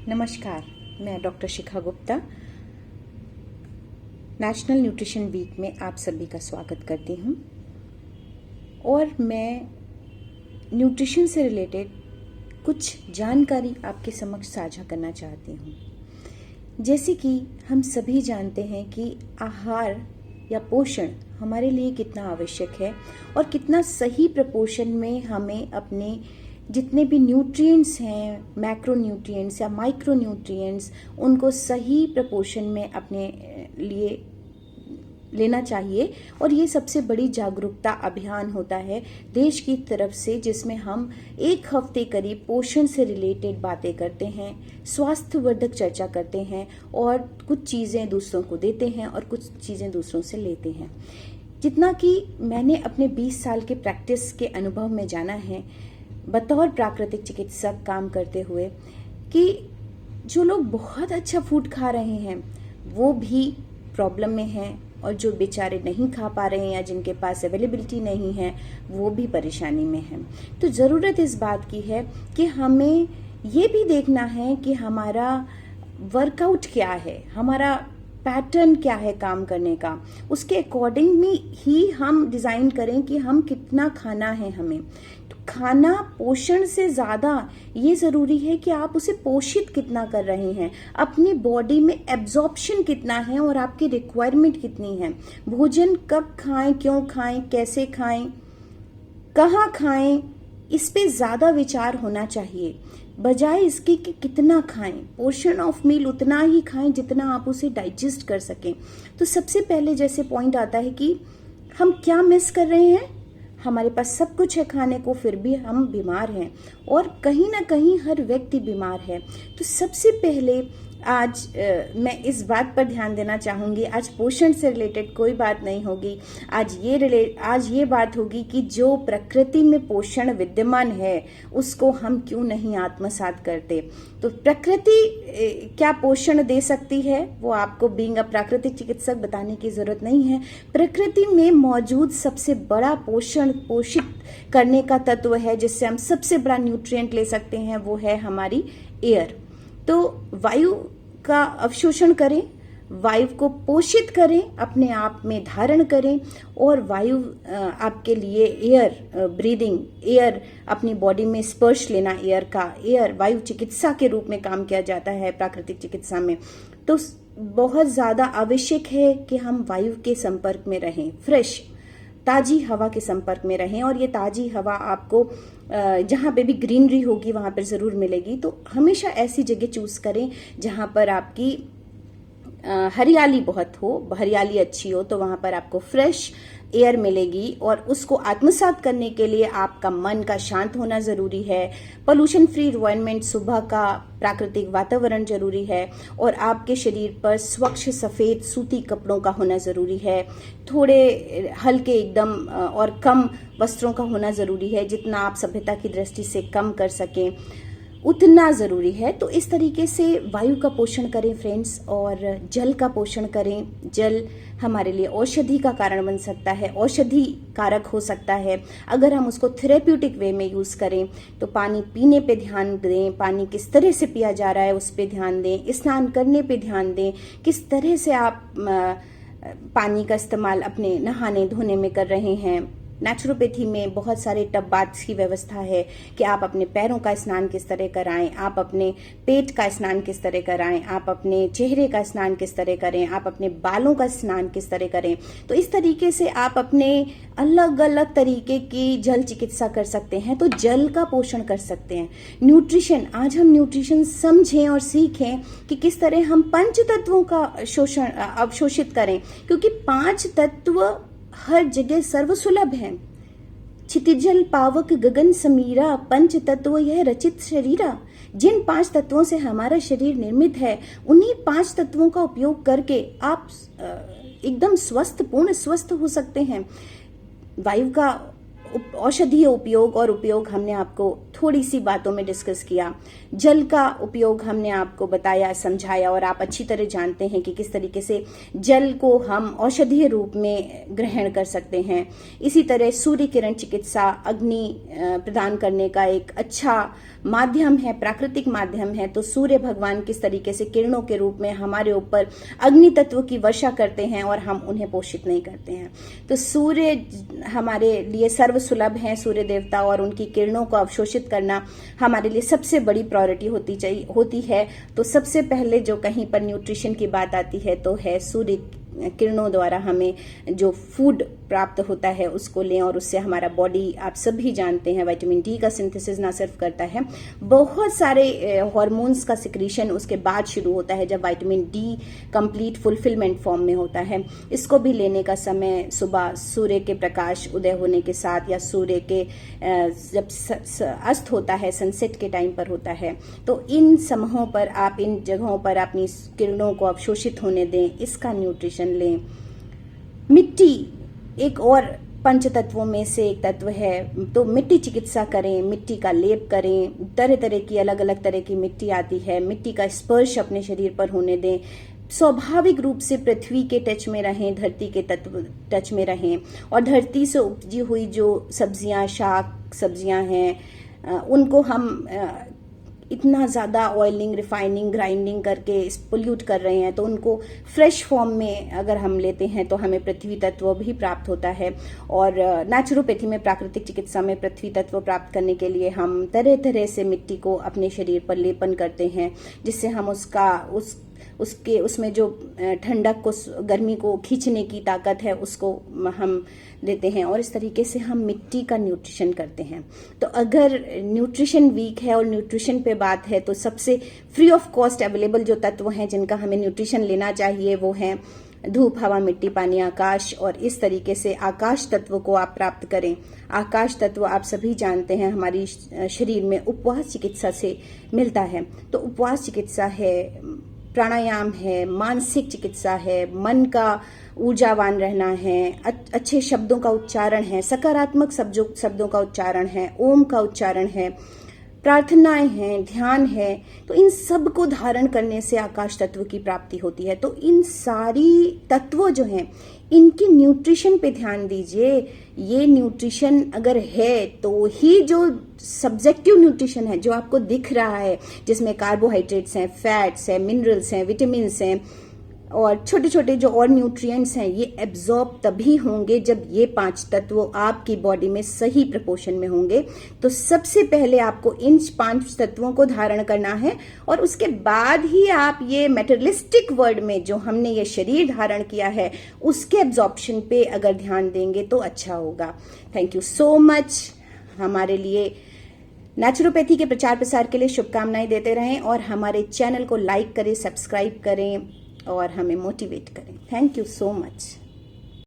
नमस्कार, मैं डॉक्टर शिखा Gupta national nutrition week में आप सभी का स्वागत करती हूँ और मैं न्यूट्रिशन से रिलेटेड कुछ जानकारी आपके समक्ष साझा करना चाहती हूँ। जैसे कि हम सभी जानते हैं कि आहार या पोषण हमारे लिए कितना आवश्यक है और कितना सही प्रपोर्शन में हमें अपने जितने भी न्यूट्रिएंट्स हैं, मैक्रो न्यूट्रिएंट्स या माइक्रो न्यूट्रिएंट्स, उनको सही प्रपोर्शन में अपने लिए लेना चाहिए। और ये सबसे बड़ी जागरूकता अभियान होता है देश की तरफ से, जिसमें हम एक हफ्ते करीब पोषण से रिलेटेड बातें करते हैं, स्वास्थ्यवर्धक चर्चा करते हैं और कुछ चीज़ें दूसरों को देते हैं और कुछ चीज़ें दूसरों से लेते हैं। जितना कि मैंने अपने 20 साल के प्रैक्टिस के अनुभव में जाना है बतौर प्राकृतिक चिकित्सक काम करते हुए, कि जो लोग बहुत अच्छा फूड खा रहे हैं वो भी प्रॉब्लम में हैं और जो बेचारे नहीं खा पा रहे हैं या जिनके पास अवेलेबिलिटी नहीं है वो भी परेशानी में हैं। तो ज़रूरत इस बात की है कि हमें ये भी देखना है कि हमारा वर्कआउट क्या है, हमारा पैटर्न क्या है काम करने का, उसके अकॉर्डिंग में ही हम डिज़ाइन करें कि हम कितना खाना है हमें। तो खाना पोषण से ज़्यादा ये ज़रूरी है कि आप उसे पोषित कितना कर रहे हैं, अपनी बॉडी में एब्जॉर्प्शन कितना है और आपकी रिक्वायरमेंट कितनी है। भोजन कब खाएं, क्यों खाएं, कैसे खाएं, कहाँ खाएं, इस पे ज़्यादा विचार होना चाहिए, बजाय इसके कि कितना खाएं। पोर्शन ऑफ मील उतना ही खाएं जितना आप उसे डाइजेस्ट कर सकें। तो सबसे पहले जैसे पॉइंट आता है कि हम क्या मिस कर रहे हैं। हमारे पास सब कुछ है खाने को, फिर भी हम बीमार हैं और कहीं ना कहीं हर व्यक्ति बीमार है। तो सबसे पहले आज मैं इस बात पर ध्यान देना चाहूँगी, आज पोषण से रिलेटेड कोई बात नहीं होगी, आज ये बात होगी कि जो प्रकृति में पोषण विद्यमान है उसको हम क्यों नहीं आत्मसात करते। तो प्रकृति क्या पोषण दे सकती है वो आपको बीइंग अ प्राकृतिक चिकित्सक बताने की जरूरत नहीं है। प्रकृति में मौजूद सबसे बड़ा पोषित करने का तत्व है, जिससे हम सबसे बड़ा न्यूट्रिएंट ले सकते हैं, वो है हमारी एयर। तो वायु का अवशोषण करें, वायु को पोषित करें, अपने आप में धारण करें और वायु आपके लिए एयर ब्रीदिंग, एयर अपनी बॉडी में स्पर्श लेना, एयर का, एयर वायु चिकित्सा के रूप में काम किया जाता है प्राकृतिक चिकित्सा में। तो बहुत ज़्यादा आवश्यक है कि हम वायु के संपर्क में रहें, फ्रेश ताजी हवा के संपर्क में रहें। और ये ताजी हवा आपको जहाँ पे भी ग्रीनरी होगी वहाँ पर ज़रूर मिलेगी। तो हमेशा ऐसी जगह चूज़ करें जहाँ पर आपकी हरियाली बहुत हो, हरियाली अच्छी हो, तो वहाँ पर आपको फ्रेश एयर मिलेगी। और उसको आत्मसात करने के लिए आपका मन का शांत होना ज़रूरी है, पोल्यूशन फ्री एनवायरनमेंट, सुबह का प्राकृतिक वातावरण जरूरी है और आपके शरीर पर स्वच्छ सफ़ेद सूती कपड़ों का होना ज़रूरी है, थोड़े हल्के एकदम और कम वस्त्रों का होना ज़रूरी है। जितना आप सभ्यता की दृष्टि से कम कर सकें उतना ज़रूरी है। तो इस तरीके से वायु का पोषण करें फ्रेंड्स, और जल का पोषण करें। जल हमारे लिए औषधि का कारण बन सकता है, औषधि कारक हो सकता है अगर हम उसको थेरेप्यूटिक वे में यूज़ करें। तो पानी पीने पे ध्यान दें, पानी किस तरह से पिया जा रहा है उस पे ध्यान दें, स्नान करने पे ध्यान दें, किस तरह से आप पानी का इस्तेमाल अपने नहाने धोने में कर रहे हैं। नेचुरोपैथी में बहुत सारे टब बाथ्स की व्यवस्था है कि आप अपने पैरों का स्नान किस तरह कराएं, आप अपने पेट का स्नान किस तरह कराएं, आप अपने चेहरे का स्नान किस तरह करें, आप अपने बालों का स्नान किस तरह करें। तो इस तरीके से आप अपने अलग अलग तरीके की जल चिकित्सा कर सकते हैं, तो जल का पोषण कर सकते हैं। न्यूट्रिशन, आज हम न्यूट्रिशन समझें और सीखें कि किस तरह हम पंच तत्वों का अवशोषित करें, क्योंकि 5 तत्व हर जगह सर्वसुलभ है। क्षितिजल पावक गगन समीरा, पंच तत्व यह रचित शरीरा। जिन 5 तत्वों से हमारा शरीर निर्मित है, उन्हीं 5 तत्वों का उपयोग करके आप एकदम स्वस्थ, पूर्ण स्वस्थ हो सकते हैं। वायु का औषधीय उपयोग और उपयोग हमने आपको थोड़ी सी बातों में डिस्कस किया। जल का उपयोग हमने आपको बताया, समझाया, और आप अच्छी तरह जानते हैं कि किस तरीके से जल को हम औषधीय रूप में ग्रहण कर सकते हैं। इसी तरह सूर्य किरण चिकित्सा अग्नि प्रदान करने का एक अच्छा माध्यम है, प्राकृतिक माध्यम है। तो सूर्य भगवान किस तरीके से किरणों के रूप में हमारे ऊपर अग्नि तत्व की वर्षा करते हैं और हम उन्हें पोषित नहीं करते हैं। तो सूर्य हमारे लिए सर्वसुलभ है, सूर्य देवता, और उनकी किरणों को अवशोषित करना हमारे लिए सबसे बड़ी प्रायोरिटी होती है। तो सबसे पहले जो कहीं पर न्यूट्रिशन की बात आती है तो है सूर्य किरणों द्वारा हमें जो फूड प्राप्त होता है उसको लें, और उससे हमारा बॉडी, आप सभी जानते हैं, विटामिन डी का सिंथेसिस ना सिर्फ करता है, बहुत सारे हार्मोन्स का सिक्रीशन उसके बाद शुरू होता है जब vitamin D complete fulfilment form में होता है। इसको भी लेने का समय सुबह सूर्य के प्रकाश उदय होने के साथ या सूर्य के जब अस्त होता है, सनसेट के टाइम पर होता है। तो इन समयों पर आप इन जगहों पर अपनी किरणों को अवशोषित होने दें, इसका न्यूट्रिशन लें। मिट्टी एक और पंच तत्वों में से एक तत्व है, तो मिट्टी चिकित्सा करें, मिट्टी का लेप करें। तरह तरह की, अलग अलग तरह की मिट्टी आती है, मिट्टी का स्पर्श अपने शरीर पर होने दें। स्वाभाविक रूप से पृथ्वी के टच में रहें, धरती के तत्व टच में रहें, और धरती से उपजी हुई जो सब्जियां, शाक सब्जियां हैं, उनको हम इतना ज़्यादा ऑयलिंग, रिफाइनिंग, ग्राइंडिंग करके पोल्यूट कर रहे हैं, तो उनको फ्रेश फॉर्म में अगर हम लेते हैं तो हमें पृथ्वी तत्व भी प्राप्त होता है। और नेचुरोपैथी में, प्राकृतिक चिकित्सा में पृथ्वी तत्व प्राप्त करने के लिए हम तरह तरह से मिट्टी को अपने शरीर पर लेपन करते हैं, जिससे हम उसमें जो ठंडक को, गर्मी को खींचने की ताकत है उसको हम देते हैं, और इस तरीके से हम मिट्टी का न्यूट्रिशन करते हैं। तो अगर न्यूट्रिशन वीक है और न्यूट्रिशन पे बात है तो सबसे फ्री ऑफ कॉस्ट अवेलेबल जो तत्व हैं जिनका हमें न्यूट्रिशन लेना चाहिए वो हैं धूप, हवा, मिट्टी, पानी, आकाश। और इस तरीके से आकाश तत्व को आप प्राप्त करें। आकाश तत्व आप सभी जानते हैं हमारी शरीर में उपवास चिकित्सा से मिलता है। तो उपवास चिकित्सा है, प्राणायाम है, मानसिक चिकित्सा है, मन का ऊर्जावान रहना है, अच्छे शब्दों का उच्चारण है, सकारात्मक शब्दों का उच्चारण है, ओम का उच्चारण है, प्रार्थनाएं हैं, ध्यान है। तो इन सब को धारण करने से आकाश तत्व की प्राप्ति होती है। तो इन सारी तत्वों जो हैं इनकी न्यूट्रिशन पे ध्यान दीजिए। ये न्यूट्रिशन अगर है तो ही जो सब्जेक्टिव न्यूट्रिशन है जो आपको दिख रहा है, जिसमें कार्बोहाइड्रेट्स हैं, फैट्स हैं, मिनरल्स हैं, विटामिन्स हैं, और छोटे छोटे जो और न्यूट्रिएंट्स हैं, ये एब्जॉर्ब तभी होंगे जब ये 5 तत्व आपकी बॉडी में सही प्रपोर्शन में होंगे। तो सबसे पहले आपको इन 5 तत्वों को धारण करना है, और उसके बाद ही आप ये मेटेरियलिस्टिक वर्ल्ड में जो हमने ये शरीर धारण किया है उसके एब्जॉर्प्शन पे अगर ध्यान देंगे तो अच्छा होगा। Thank you so much. हमारे लिए नेचुरोपैथी के प्रचार प्रसार के लिए शुभकामनाएं देते रहें, और हमारे चैनल को लाइक करें, सब्सक्राइब करें और हमें मोटिवेट करें। Thank you so much.